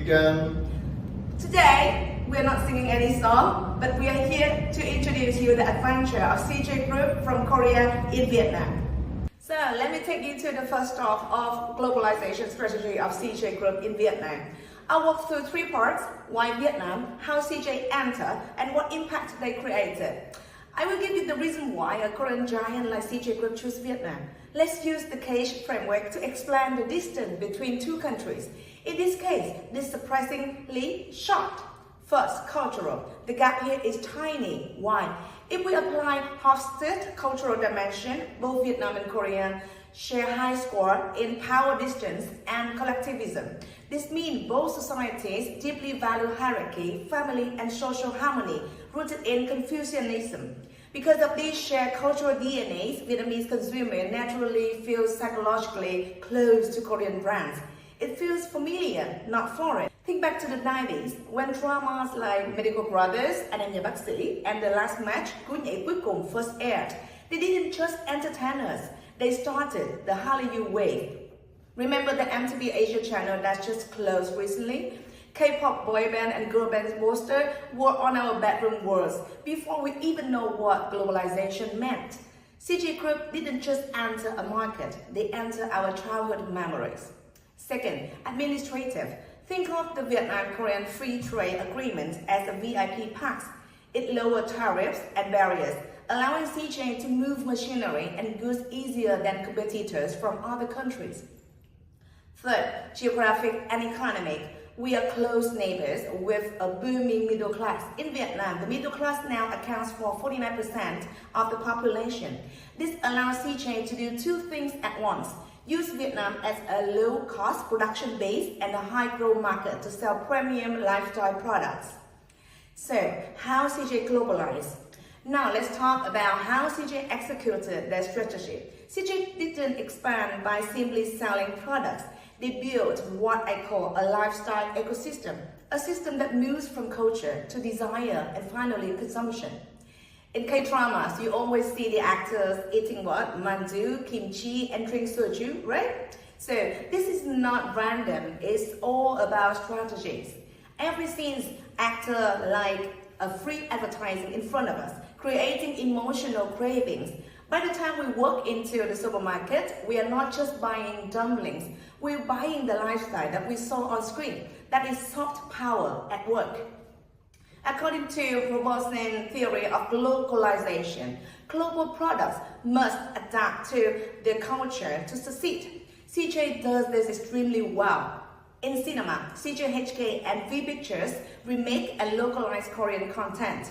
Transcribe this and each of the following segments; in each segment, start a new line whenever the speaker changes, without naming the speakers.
Welcome.
Today, we're not singing any song, but we are here to introduce you the adventure of CJ Group from Korea in Vietnam. So let me take you to the first stop of globalization strategy of CJ Group in Vietnam. I'll walk through three parts: why Vietnam, how CJ entered, and what impact they created. I will give you the reason why a Korean giant like CJ Group chose Vietnam. Let's use the case framework to explain the distance between two countries. In this case, this is surprisingly short. First, cultural. The gap here is tiny. Why? If we apply Hofstede cultural dimension, both Vietnam and Korea share high score in power distance and collectivism. This means both societies deeply value hierarchy, family, and social harmony, rooted in Confucianism. Because of these shared cultural DNAs, Vietnamese consumers naturally feel psychologically close to Korean brands. It feels familiar, not foreign. Think back to the 90s, when dramas like Medical Brothers, Anh Em Nhà Bác Sĩ, and The Last Match, Cuối Nhảy Cuối Cùng first aired. They didn't just entertain us, they started the Hallyu wave. Remember the MTV Asia channel that just closed recently? K-pop boy band and girl band posters were on our bedroom walls before we even know what globalization meant. CJ Group didn't just enter a market, they entered our childhood memories. Second, administrative. Think of the Vietnam-Korean Free Trade Agreement as a VIP pass. It lowered tariffs and barriers, allowing CJ to move machinery and goods easier than competitors from other countries. Third, geographic and economic. We are close neighbors with a booming middle class. In Vietnam, the middle class now accounts for 49% of the population. This allows CJ to do two things at once: use Vietnam as a low-cost production base and a high-growth market to sell premium lifestyle products. So, how CJ globalized? Now let's talk about how CJ executed their strategy. CJ didn't expand by simply selling products. They built what I call a lifestyle ecosystem, a system that moves from culture to desire and finally consumption. In K-dramas, you always see the actors eating what? Mandu, kimchi, and drink soju, right? So this is not random, it's all about strategies. Every scene's actor like a free advertising in front of us, creating emotional cravings. By the time we walk into the supermarket, we are not just buying dumplings, we're buying the lifestyle that we saw on screen. That is soft power at work. According to Robertson's theory of localization, global products must adapt to their culture to succeed. CJ does this extremely well. In cinema, CJ and V Pictures remake and localize Korean content.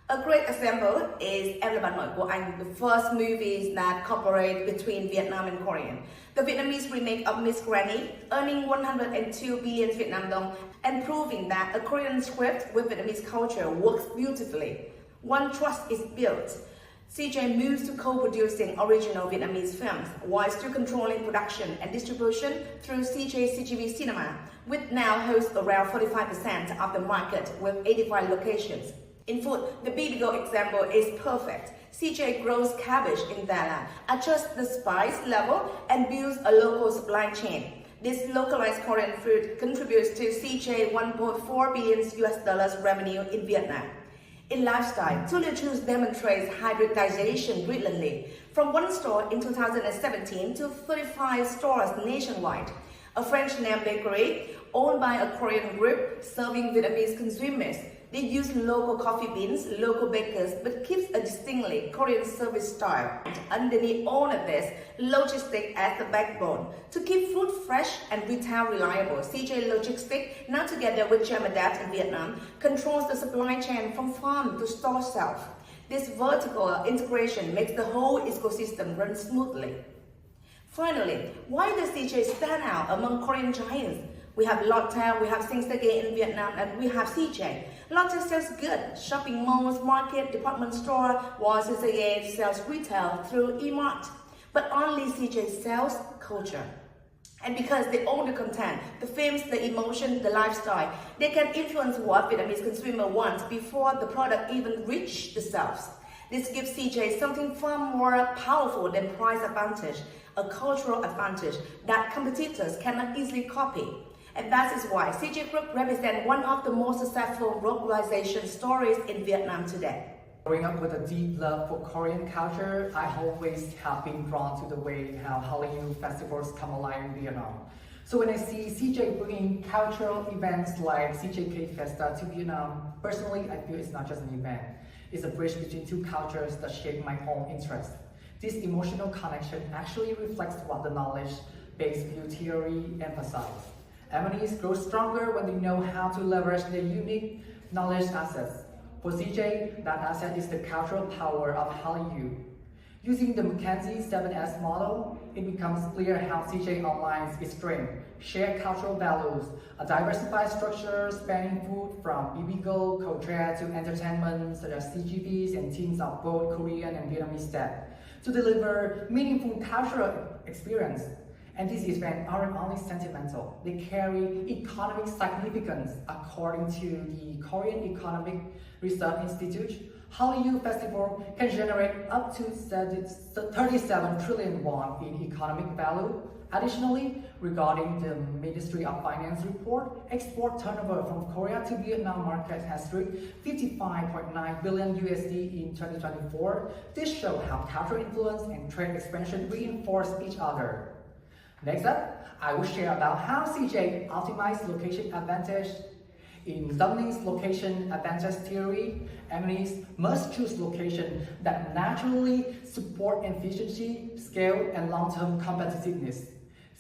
A great example is Em Là Bạn Nội Của Anh, the first movies that cooperate between Vietnam and Korea. The Vietnamese remake of Miss Granny, earning 102 billion Vietnam dong and proving that a Korean script with Vietnamese culture works beautifully. One trust is built. CJ moves to co-producing original Vietnamese films while still controlling production and distribution through CGV Cinema, which now hosts around 45% of the market with 85 locations. In food, the Bibigo example is perfect. CJ grows cabbage in Đà Lạt, adjusts the spice level, and builds a local supply chain. This localized Korean food contributes to CJ $1.4 billion revenue in Vietnam. In lifestyle, Tulio Juice demonstrates hybridization brilliantly, from one store in 2017 to 35 stores nationwide. A French name bakery owned by a Korean group serving Vietnamese consumers. They use local coffee beans, local bakers, but keeps a distinctly Korean service style. Underneath all of this, logistics as the backbone. To keep food fresh and retail reliable, CJ Logistics, now together with Gemedat in Vietnam, controls the supply chain from farm to store shelf. This vertical integration makes the whole ecosystem run smoothly. Finally, why does CJ stand out among Korean giants? We have Lotte, we have Singstake in Vietnam, and we have CJ. Lotte sells goods, shopping malls, market, department store, while Singstake sells retail through eMart. But only CJ sells culture. And because they own the content, the films, the emotion, the lifestyle, they can influence what Vietnamese consumer wants before the product even reaches the shelves. This gives CJ something far more powerful than price advantage, a cultural advantage that competitors cannot easily copy. And that is why CJ Group represents one of the most successful localization stories in Vietnam today.
Growing up with a deep love for Korean culture, I always have been drawn to the way how Hallyu festivals come alive in Vietnam. So when I see CJ bringing cultural events like CJ K Festa to Vietnam, personally I feel it's not just an event. It's a bridge between two cultures that shape my own interests. This emotional connection actually reflects what the knowledge-based view theory emphasizes. MNEs grow stronger when they know how to leverage their unique knowledge assets. For CJ, that asset is the cultural power of Hallyu. Using the McKinsey 7S model, it becomes clear how CJ aligns its strength, shared cultural values, a diversified structure spanning food from bibigo, culture to entertainment such as CGVs and teams of both Korean and Vietnamese staff, to deliver meaningful cultural experience. And these events aren't only sentimental, they carry economic significance. According to the Korean Economic Research Institute, Hallyu Festival can generate up to 37 trillion won in economic value. Additionally, regarding the Ministry of Finance report, export turnover from Korea to Vietnam market has reached 55.9 billion USD in 2024. This shows how cultural influence and trade expansion reinforce each other. Next up, I will share about how CJ optimized location advantage. In Dunling's location advantage theory, MNEs must choose locations that naturally support efficiency, scale, and long-term competitiveness.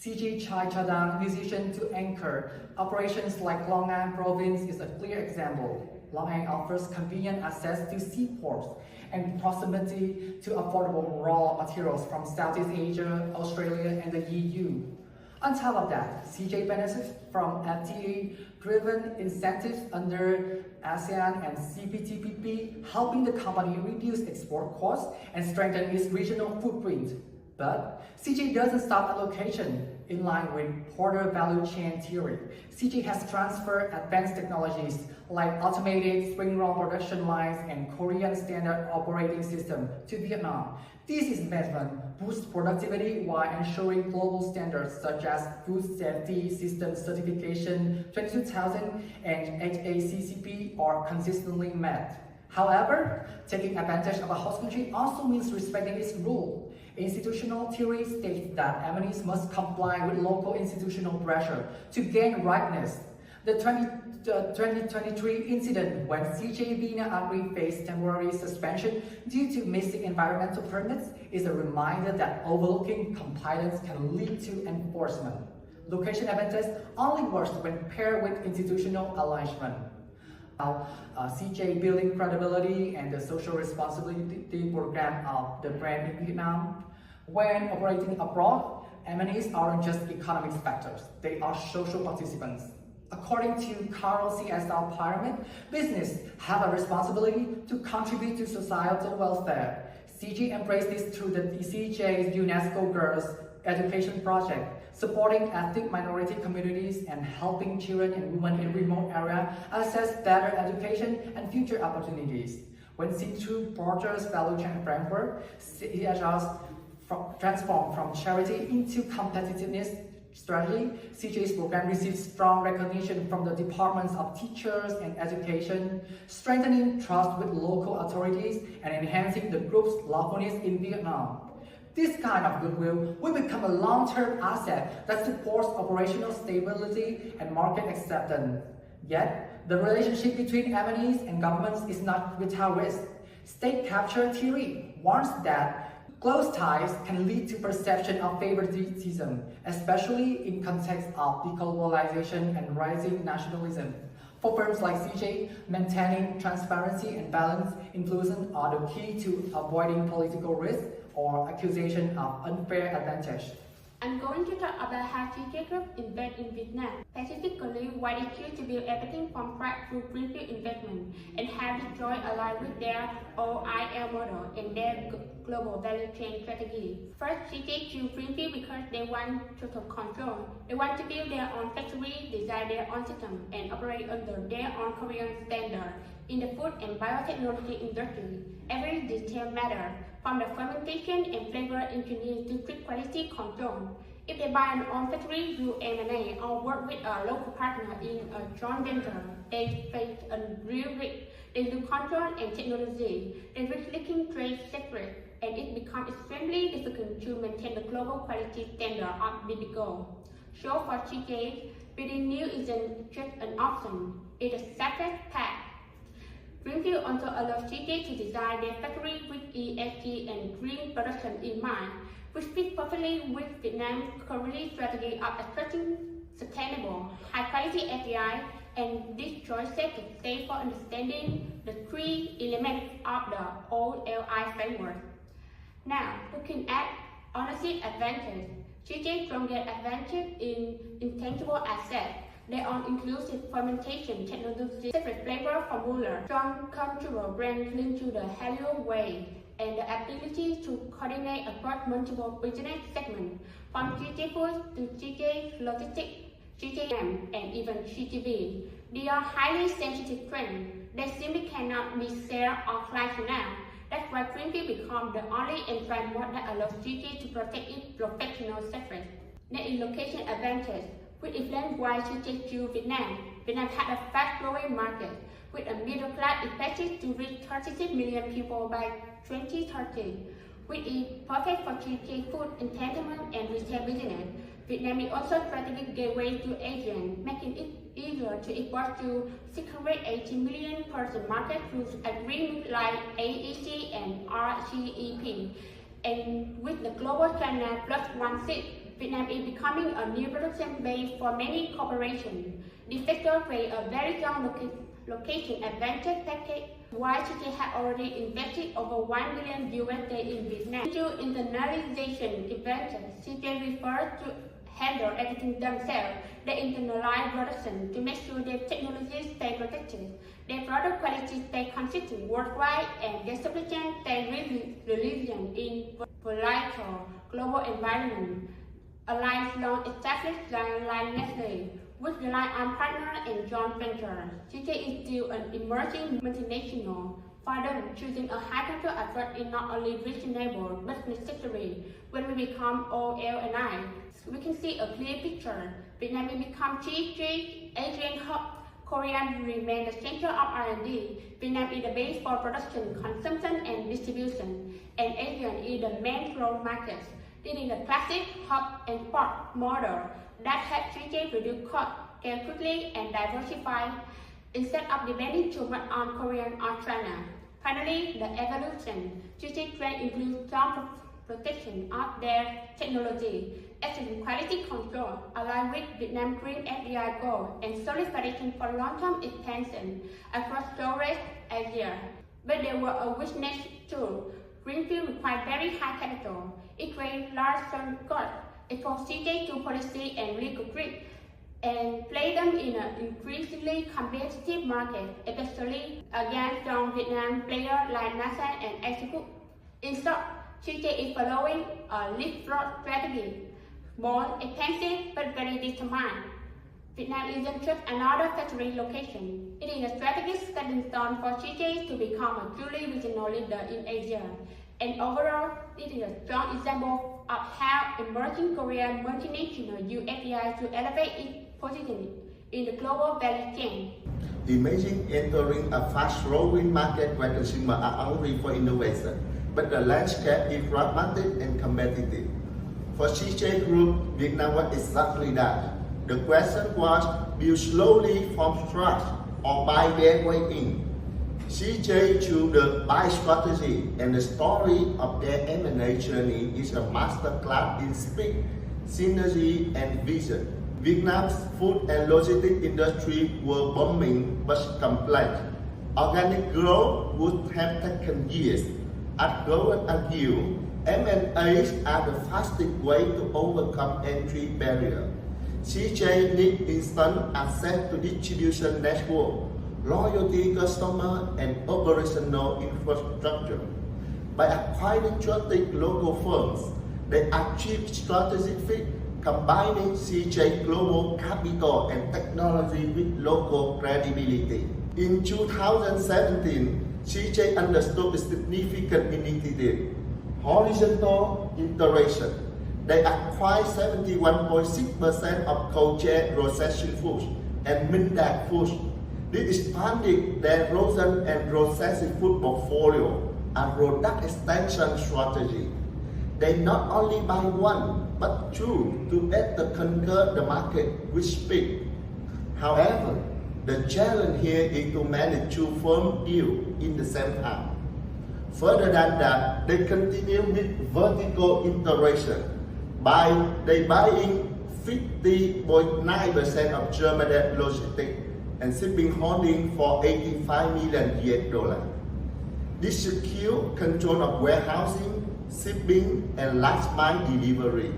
CJ Chai Chadang decision to anchor operations like Long An province is a clear example. Long An offers convenient access to seaports and proximity to affordable raw materials from Southeast Asia, Australia, and the EU. On top of that, CJ benefits from FTA-driven incentives under ASEAN and CPTPP, helping the company reduce export costs and strengthen its regional footprint. But CJ doesn't stop at location. In line with Porter value chain theory, CJ has transferred advanced technologies like automated spring roll production lines and Korean standard operating system to Vietnam. This investment boosts productivity while ensuring global standards such as Food Safety System Certification 22000 and HACCP are consistently met. However, taking advantage of a host country also means respecting its rule. Institutional theory states that MNEs must comply with local institutional pressure to gain rightness. The 2023 incident when CJ Vina Agri faced temporary suspension due to missing environmental permits is a reminder that overlooking compliance can lead to enforcement. Location advantage only works when paired with institutional alignment. CJ building credibility and the social responsibility program of the brand in Vietnam. When operating abroad, MNEs aren't just economic factors, they are social participants. According to Carroll CSR Pyramid, business have a responsibility to contribute to societal welfare. CJ embraced this through the CJ's UNESCO Girls Education Project, supporting ethnic minority communities and helping children and women in remote areas access better education and future opportunities. When seen through Porter's value chain framework, CSR transformed from charity into competitiveness strategy. CJ's program receives strong recognition from the departments of teachers and education, strengthening trust with local authorities and enhancing the group's lawfulness in Vietnam. This kind of goodwill will become a long-term asset that supports operational stability and market acceptance. Yet, the relationship between MNEs and governments is not without risk. State capture theory warns that close ties can lead to perception of favoritism, especially in context of deglobalization and rising nationalism. For firms like CJ, maintaining transparency and balanced influence are the key to avoiding political risk or accusation of unfair advantage.
I'm going to talk about how CJ Group invest in Vietnam, specifically why they choose to build everything from scratch through greenfield investment, and how this choice aligns with their OIL model and their global value chain strategy. First, CJ choose greenfield because they want total control. They want to build their own factory, design their own system, and operate under their own Korean standard. In the food and biotechnology industry, every detail matters, from the fermentation and flavor engineering to strict quality control. If they buy an own factory through M&A or work with a local partner in a joint venture, they face a real risk. They lose control and technology. They risk leaking trade secrets, and it becomes extremely difficult to maintain the global quality standard of BBGO. So for CJ, building new isn't just an option, it's a separate path. Greenfield also allows CJ to design their factory with ESG and green production in mind, which fits perfectly with Vietnam's current strategy of attracting sustainable, high-quality API, and this choice sets the stage for understanding the three elements of the OLI framework. Now, looking at ownership advantage, CJ strongest advantage in intangible assets. They are inclusive fermentation technology, separate flavor formula, strong cultural brand linked to the Helio way, and the ability to coordinate across multiple business segments, from CJ Foods to CJ Logistics, CJM, and even CGV. They are highly sensitive trends. They simply cannot be shared or flagged now. That's why Greenfield becomes the only entrant mode that allows CJ to protect its professional secrets. Next is location advantage. With its land-wide CJ to Vietnam, Vietnam had a fast-growing market, with a middle class expected to reach 36 million people by 2030. With it perfect for CJ food, entertainment, and retail business, Vietnam is also a strategic gateway to Asia, making it easier to export to 680 million person market through agreements like AEC and RCEP. And with the global China plus one seat, Vietnam is becoming a new production base for many corporations. This sector creates a very strong location advantage package, while CJ has already invested over $1 billion in Vietnam. To internalization advantage, CJ refers to handle everything themselves. They internalize production to make sure their technologies stay protected, their product quality stay consistent worldwide, and their supply chain stay resilient in volatile global environment. Alliance long-established like Nestle, which rely on partners and joint ventures. CJ is still an emerging multinational. For them, choosing a high-control approach is not only reasonable but necessary. When we become OLI, we can see a clear picture. Vietnam will become CJ Asian hub. Korea will remain the center of R&D. Vietnam is the base for production, consumption, and distribution, and Asia is the main growth market. This is the classic hub and spoke model that helps CJ reduce costs, scale quickly, and diversify instead of depending too much on Korea or China. Finally, the evolution. CJ trend includes strong protection of their technology, excellent quality control, aligned with Vietnam Green FDI goal, and solid foundation for long-term expansion across Southeast Asia. But there were a weakness too. Greenfield required very high capital. It created large sum costs, exposed CJ to policy and legal risk, and placed them in an increasingly competitive market, especially against strong Vietnam players like NASA and Executive. In short, CJ is following a leapfrog strategy, bold, expensive, but very determined. Vietnam isn't just another factory location. It is a strategic stepping stone for CJ to become a truly regional leader in Asia. And overall, it is a strong example of how emerging Korean multinational use API to elevate its position in the global value chain.
Imagine entering a fast-growing market where consumers are hungry for innovation, but the landscape is fragmented and competitive. For CJ Group, Vietnam was exactly that. The question was, build slowly from scratch or buy their way in. CJ chose the buy strategy, and the story of their M&A journey is a masterclass in speed, synergy, and vision. Vietnam's food and logistics industry were booming but complex. Organic growth would have taken years. As Gowan argued, M&As are the fastest way to overcome entry barriers. CJ needs instant access to distribution network, loyalty customer, and operational infrastructure. By acquiring trusted local firms, they achieve strategic fit, combining CJ global capital and technology with local credibility. In 2017, CJ understood the significant initiative, horizontal integration. They acquired 71.6% of Coche Processing Foods and Mindak Foods. They expanded their frozen and processed food portfolio and product extension strategy. They not only buy one, but two to better conquer the market with speed. However, the challenge here is to manage two firm deals in the same time. Further than that, they continue with vertical integration by they buying 50.9% of German Logistics and shipping holding for $85 million. This secure control of warehousing, shipping, and last mile delivery,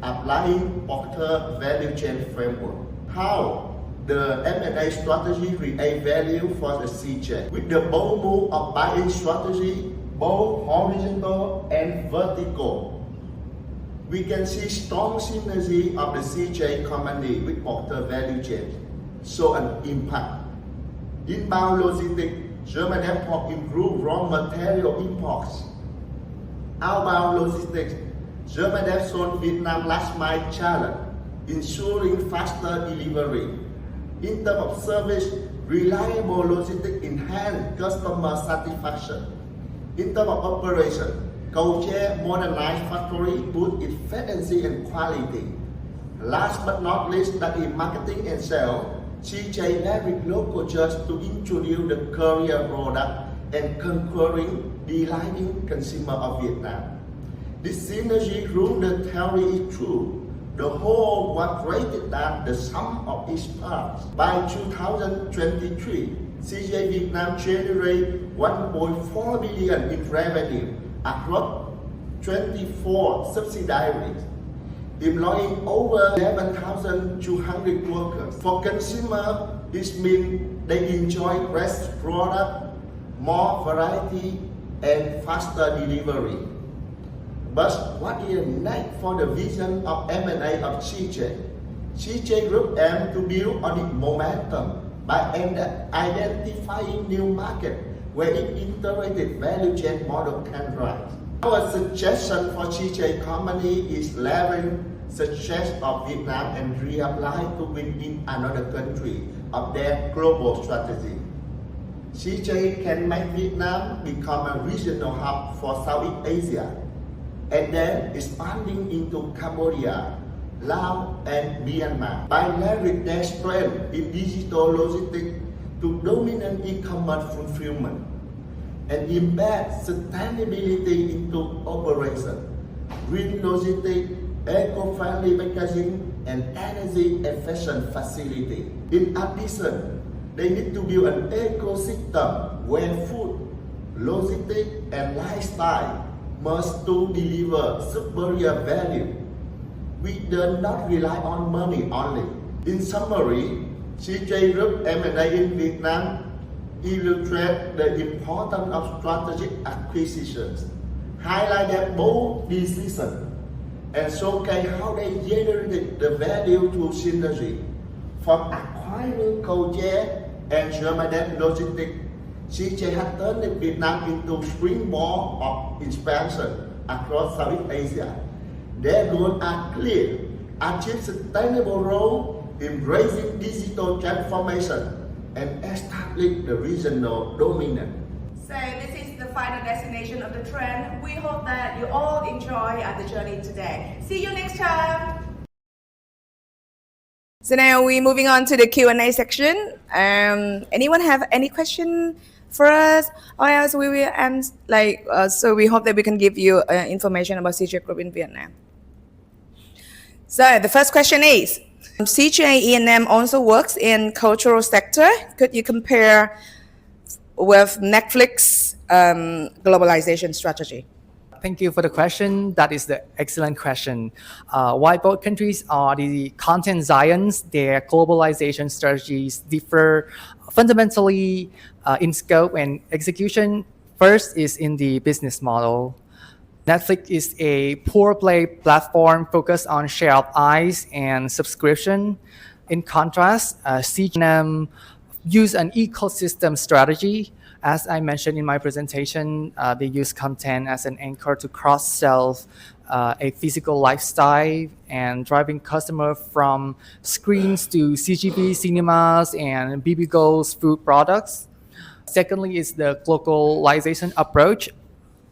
applying Porter value chain framework. How the M&A strategy create value for the CJ with the bold move of buying strategy, both horizontal and vertical. We can see strong synergy of the CJ company with Porter value chain, so an impact. Inbound logistics, German airport improve raw material imports. Outbound logistics, German Air solve Vietnam last mile challenge, ensuring faster delivery. In terms of service, reliable logistics enhance customer satisfaction. In terms of operation, Coche modernized factory boost efficiency and quality. Last but not least, that in marketing and sales, CJ leveraged local just to introduce the Korean product and conquering, delighting consumer of Vietnam. This synergy rule the theory is true. The whole was greater than the sum of its parts. By 2023, CJ Vietnam generated 1.4 billion in revenue across 24 subsidiaries, employing over 11,200 workers. For consumers, this means they enjoy fresh product, more variety, and faster delivery. But what is next for the vision of M&A of CJ? CJ Group aims to build on its momentum by identifying new markets where its integrated value chain model can rise. Our suggestion for CJ company is leverage success of Vietnam and reapply to win in another country of their global strategy. CJ can make Vietnam become a regional hub for Southeast Asia and then expanding into Cambodia, Laos, and Myanmar by leveraging their strength in digital logistics to dominant e-commerce fulfillment and embed sustainability into operation, green logistics, eco-friendly packaging, and energy-efficient facility. In addition, they need to build an ecosystem where food, logistics, and lifestyle must to deliver superior value. We do not rely on money only. In summary, CJ Group M&A in Vietnam illustrate the importance of strategic acquisitions, highlight their bold decisions, and showcase how they generate the value through synergy. From acquiring Coche and German Logistics, CJ has turned Vietnam into springboard of expansion across Southeast Asia. Their goals are clear: achieve sustainable growth, embracing digital transformation, and establish the regional dominance.
So this is the final destination of the trend. We hope that you all enjoy the journey today. See you next time. So now we're moving on to the Q&A section. Anyone have any question for us, or else we will end so we hope that we can give you information about CJ Group in Vietnam. So the first question is, CJ E&M also works in cultural sector. Could you compare with Netflix globalization strategy?
Thank you for the question. That is the excellent question. While both countries are the content giants, their globalization strategies differ fundamentally in scope and execution. First is in the business model. Netflix is a pure play platform focused on share of eyes and subscription. In contrast, CJ use an ecosystem strategy. As I mentioned in my presentation, they use content as an anchor to cross-sell a physical lifestyle and driving customer from screens to CGV cinemas and Bibigo's food products. Secondly is the localization approach.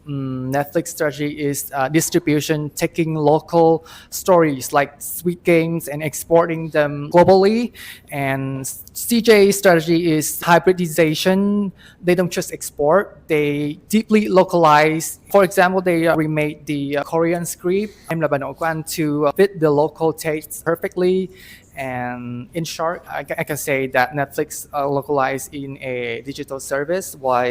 Netflix strategy is distribution, taking local stories like Squid Games and exporting them globally. And CJ strategy is hybridization. They don't just export, they deeply localize. For example, they remade the Korean script, Em là bà nội của anh, to fit the local tastes perfectly. And in short, I can say that Netflix localized in a digital service, while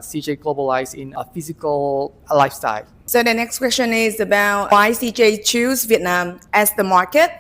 CJ globalized in a physical lifestyle.
So the next question is about why CJ choose Vietnam as the market.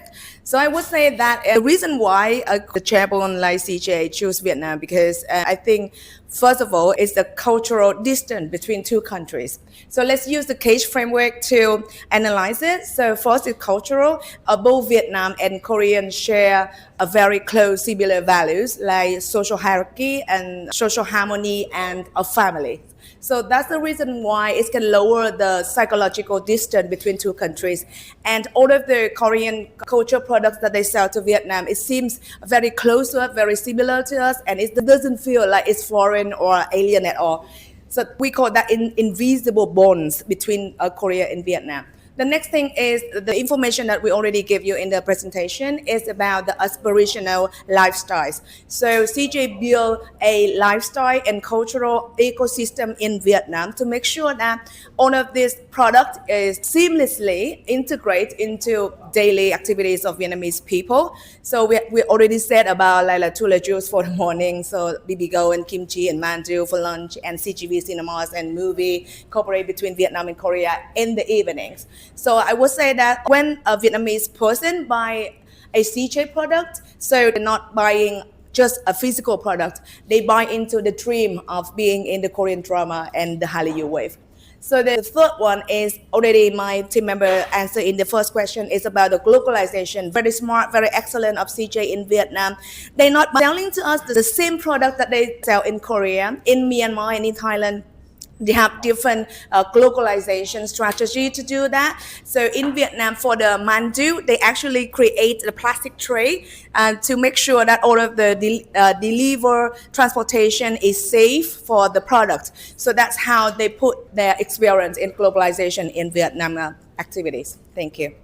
So I would say that the reason why the chairman like CJ choose Vietnam because I think first of all it's the cultural distance between two countries. So let's use the CAGE framework to analyze it. So first is cultural. Both Vietnam and Korean share a very close similar values like social hierarchy and social harmony and a family. So that's the reason why it can lower the psychological distance between two countries. And all of the Korean culture products that they sell to Vietnam, it seems very close to us, very similar to us, and it doesn't feel like it's foreign or alien at all. So we call that invisible bonds between Korea and Vietnam. The next thing is the information that we already gave you in the presentation is about the aspirational lifestyles. So CJ built a lifestyle and cultural ecosystem in Vietnam to make sure that all of this product is seamlessly integrated into daily activities of Vietnamese people. So we already said about like Tula juice for the morning, so Bibigo and kimchi and mandu for lunch, and CGV cinemas and movie cooperate between Vietnam and Korea in the evenings. So I would say that when a Vietnamese person buy a CJ product, so they're not buying just a physical product, they buy into the dream of being in the Korean drama and the Hallyu wave. So the third one is already my team member answered in the first question is about the globalization. Very smart, very excellent of CJ in Vietnam. They're not selling to us the same product that they sell in Korea, in Myanmar and in Thailand. They have different globalization strategy to do that. So in Vietnam, for the mandu, they actually create a plastic tray to make sure that all of the deliver transportation is safe for the product. So that's how they put their experience in globalization in Vietnam activities. Thank you.